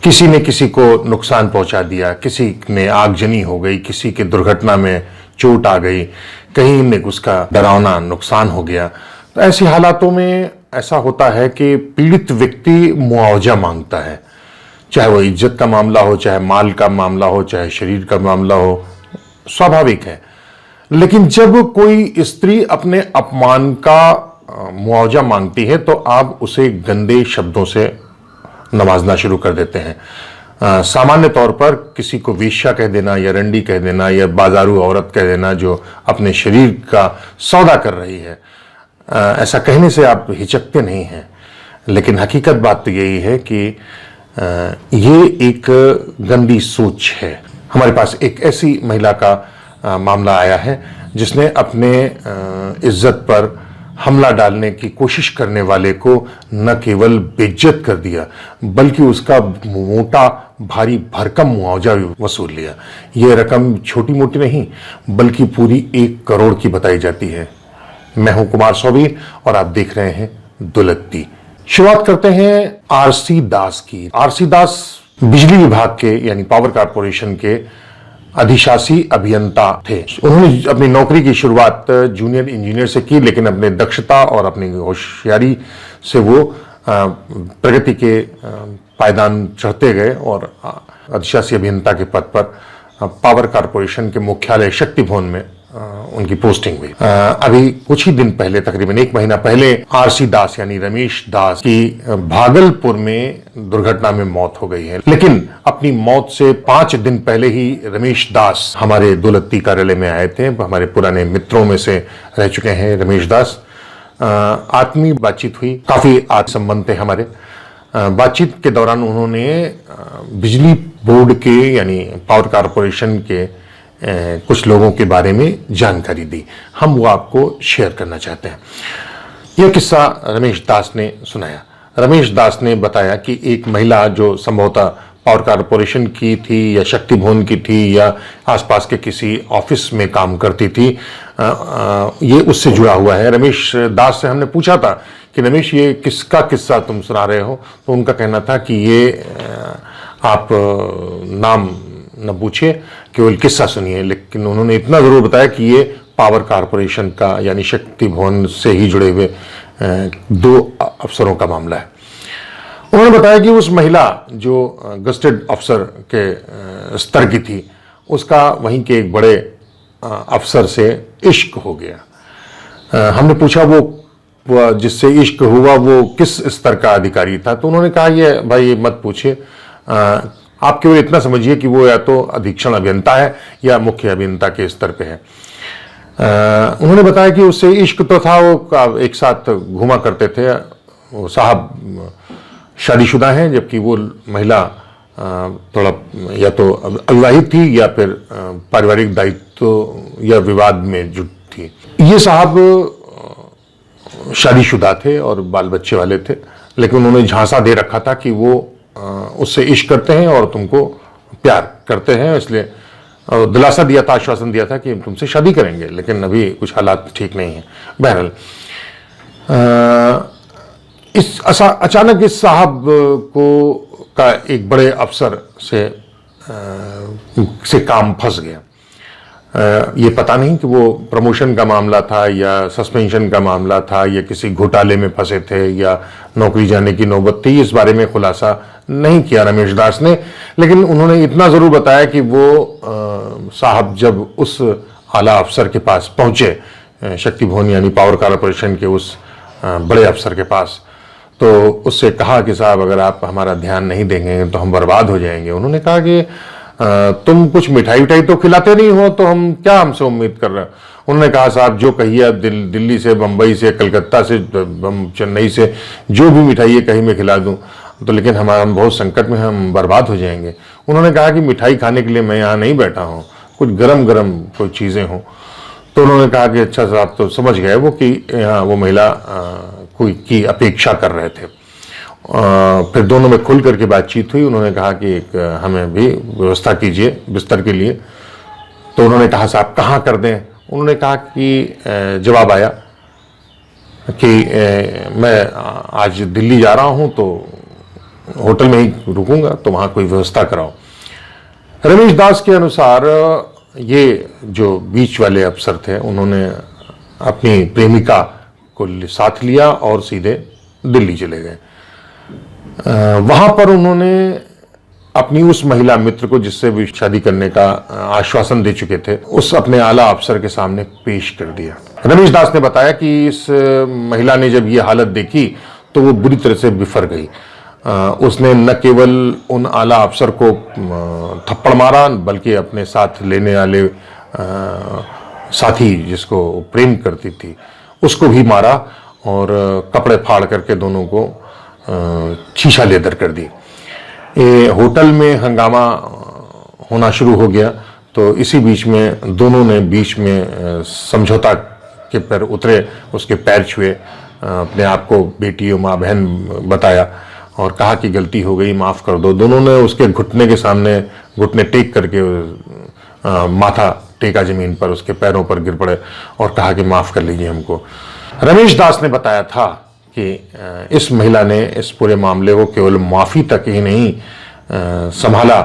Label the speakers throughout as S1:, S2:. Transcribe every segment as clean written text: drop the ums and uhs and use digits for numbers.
S1: किसी ने किसी को नुकसान पहुंचा दिया, किसी ने आगजनी हो गई, किसी के दुर्घटना में चोट आ गई, कहीं ने उसका डरावना नुकसान हो गया। तो ऐसी हालातों में ऐसा होता है कि पीड़ित व्यक्ति मुआवजा मांगता है, चाहे वो इज्जत का मामला हो, चाहे माल का मामला हो, चाहे शरीर का मामला हो, स्वाभाविक है। लेकिन जब कोई स्त्री अपने अपमान का मुआवजा मांगती है तो आप उसे गंदे शब्दों से नवाजना शुरू कर देते हैं। सामान्य तौर पर किसी को वेश्या कह देना या रंडी कह देना या बाजारू औरत कह देना जो अपने शरीर का सौदा कर रही है, ऐसा कहने से आप हिचकते नहीं हैं। लेकिन हकीकत बात तो यही है कि ये एक गंदी सोच है। हमारे पास एक ऐसी महिला का मामला आया है जिसने अपने इज्जत पर हमला डालने की कोशिश करने वाले को न केवल बेइज्जत कर दिया बल्कि उसका मोटा भारी भरकम मुआवजा वसूल लिया। यह रकम छोटी मोटी नहीं बल्कि पूरी 1 करोड़ की बताई जाती है। मैं हूं कुमार सौबीर और आप देख रहे हैं दुलत्ती। शुरुआत करते हैं आरसी दास की। आरसी दास बिजली विभाग के यानी पावर कॉर्पोरेशन के अधिशासी अभियंता थे। उन्होंने अपनी नौकरी की शुरुआत जूनियर इंजीनियर से की, लेकिन अपने दक्षता और अपनी होशियारी से वो प्रगति के पायदान चढ़ते गए और अधिशासी अभियंता के पद पर पावर कॉर्पोरेशन के मुख्यालय शक्ति भवन में उनकी पोस्टिंग हुई। अभी कुछ ही दिन पहले, तकरीबन 1 महीना पहले, आरसी दास यानी रमेश दास की भागलपुर में दुर्घटना में मौत हो गई है। लेकिन अपनी मौत से 5 दिन पहले ही रमेश दास हमारे दुलत्ती कार्यालय में आए थे। हमारे पुराने मित्रों में से रह चुके हैं रमेश दास। आत्मीय बातचीत हुई, काफी आत्म संबंध थे हमारे। बातचीत के दौरान उन्होंने बिजली बोर्ड के यानी पावर कॉर्पोरेशन के कुछ लोगों के बारे में जानकारी दी। हम वो आपको शेयर करना चाहते हैं। यह किस्सा रमेश दास ने सुनाया। रमेश दास ने बताया कि एक महिला जो संभवतः पावर कॉर्पोरेशन की थी या शक्ति भवन की थी या आसपास के किसी ऑफिस में काम करती थी, ये उससे जुड़ा हुआ है। रमेश दास से हमने पूछा था कि रमेश ये किसका किस्सा तुम सुना रहे हो, तो उनका कहना था कि ये आप नाम न पूछिए, केवल किस्सा सुनिए। लेकिन उन्होंने इतना जरूर बताया कि ये पावर कॉर्पोरेशन का यानी शक्ति भवन से ही जुड़े हुए 2 अफसरों का मामला है। उन्होंने बताया कि उस महिला जो गस्टेड अफसर के स्तर की थी, उसका वहीं के एक बड़े अफसर से इश्क हो गया। हमने पूछा वो जिससे इश्क हुआ वो किस स्तर का अधिकारी था, तो उन्होंने कहा ये भाई ये मत पूछिए, आप केवल इतना समझिए कि वो या तो अधीक्षण अभियंता है या मुख्य अभियंता के स्तर पे है। उन्होंने बताया कि उससे इश्क तो था, वो एक साथ घूमा करते थे। वो साहब शादीशुदा हैं जबकि वो महिला थोड़ा या तो अविवाहित थी या फिर पारिवारिक दायित्व या विवाद में जुट थी। ये साहब शादीशुदा थे और बाल बच्चे वाले थे, लेकिन उन्होंने झांसा दे रखा था कि वो उससे इश्क करते हैं और तुमको प्यार करते हैं, इसलिए दिलासा दिया था, आश्वासन दिया था कि तुमसे शादी करेंगे, लेकिन अभी कुछ हालात ठीक नहीं है। बहरहाल अचानक इस साहब को का एक बड़े अफसर से काम फंस गया। ये पता नहीं कि वो प्रमोशन का मामला था या सस्पेंशन का मामला था या किसी घोटाले में फंसे थे या नौकरी जाने की नौबत थी, इस बारे में खुलासा नहीं किया रमेश दास ने। लेकिन उन्होंने इतना जरूर बताया कि वो साहब जब उस आला अफसर के पास पहुंचे, शक्ति भवन यानी पावर कॉर्पोरेशन के उस बड़े अफसर के पास, तो उससे कहा कि साहब अगर आप हमारा ध्यान नहीं देंगे तो हम बर्बाद हो जाएंगे। उन्होंने कहा कि तुम कुछ मिठाई उठाई तो खिलाते नहीं हो, तो हम क्या हमसे उम्मीद कर रहे हैं। उन्होंने कहा साहब जो कहिए आप दिल्ली से, बंबई से, कलकत्ता से, चेन्नई से जो भी मिठाई है कहीं मैं खिला दूं, तो लेकिन हम बहुत संकट में, हम बर्बाद हो जाएंगे। उन्होंने कहा कि मिठाई खाने के लिए मैं यहाँ नहीं बैठा हूँ, कुछ गरम गरम कोई चीज़ें हों। तो उन्होंने कहा कि अच्छा साहब, तो समझ गए वो कि यहाँ वो महिला कोई की अपेक्षा कर रहे थे। फिर दोनों में खुल करके बातचीत हुई। उन्होंने कहा कि हमें भी व्यवस्था कीजिए बिस्तर के लिए। तो उन्होंने कहा साहब कहाँ कर दें। उन्होंने कहा कि जवाब आया कि मैं आज दिल्ली जा रहा हूँ, तो होटल में ही रुकूंगा, तो वहां कोई व्यवस्था कराओ। रमेश दास के अनुसार ये जो बीच वाले अफसर थे, उन्होंने अपनी प्रेमिका को साथ लिया और सीधे दिल्ली चले गए। वहां पर उन्होंने अपनी उस महिला मित्र को, जिससे भी शादी करने का आश्वासन दे चुके थे, उस अपने आला अफसर के सामने पेश कर दिया। रमेश दास ने बताया कि इस महिला ने जब ये हालत देखी तो वो बुरी तरह से बिफर गई। उसने न केवल उन आला अफसर को थप्पड़ मारा, बल्कि अपने साथ लेने वाले साथी जिसको प्रेम करती थी उसको भी मारा और कपड़े फाड़ करके दोनों को शीशा लेदर कर दी। होटल में हंगामा होना शुरू हो गया, तो इसी बीच में दोनों ने बीच में समझौता के पर उतरे, उसके पैर छुए, अपने आप को बेटी और माँ बहन बताया और कहा कि गलती हो गई, माफ़ कर दो। दोनों ने उसके घुटने के सामने घुटने टेक करके माथा टेका जमीन पर, उसके पैरों पर गिर पड़े और कहा कि माफ़ कर लीजिए हमको। रमेश दास ने बताया था कि इस महिला ने इस पूरे मामले को केवल माफ़ी तक ही नहीं संभाला,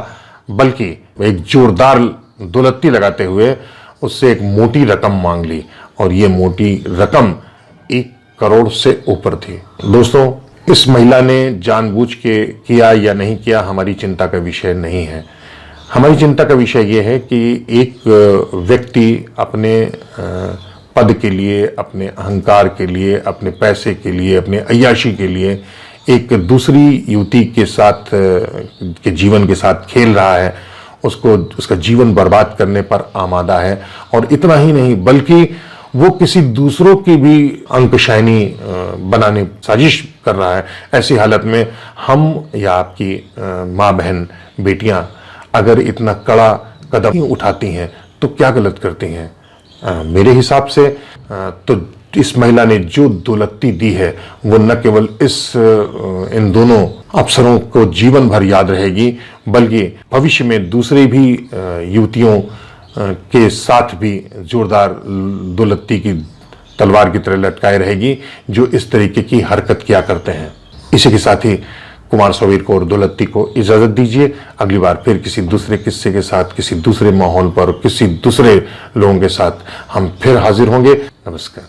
S1: बल्कि एक जोरदार दुलत्ती लगाते हुए उससे एक मोटी रकम मांग ली, और ये मोटी रकम 1 करोड़ से ऊपर थी। दोस्तों, इस महिला ने जानबूझ के किया या नहीं किया हमारी चिंता का विषय नहीं है। हमारी चिंता का विषय यह है कि एक व्यक्ति अपने पद के लिए, अपने अहंकार के लिए, अपने पैसे के लिए, अपने अय्याशी के लिए एक दूसरी युवती के साथ के जीवन के साथ खेल रहा है, उसको उसका जीवन बर्बाद करने पर आमादा है। और इतना ही नहीं, बल्कि वो किसी दूसरों की भी अंकशायनी बनाने साजिश कर रहा है। ऐसी हालत में हम या आपकी माँ बहन बेटियां अगर इतना कड़ा कदम उठाती हैं तो क्या गलत करती हैं? मेरे हिसाब से तो इस महिला ने जो दुलत्ती दी है वो न केवल इन दोनों अफसरों को जीवन भर याद रहेगी, बल्कि भविष्य में दूसरी भी युवतियों के साथ भी जोरदार दुलत्ती की तलवार की तरह लटकाए रहेगी, जो इस तरीके की हरकत किया करते हैं। इसी के साथ ही कुमार सौवीर को और दुलत्ती को इजाजत दीजिए। अगली बार फिर किसी दूसरे किस्से के साथ, किसी दूसरे माहौल पर, किसी दूसरे लोगों के साथ हम फिर हाजिर होंगे। नमस्कार।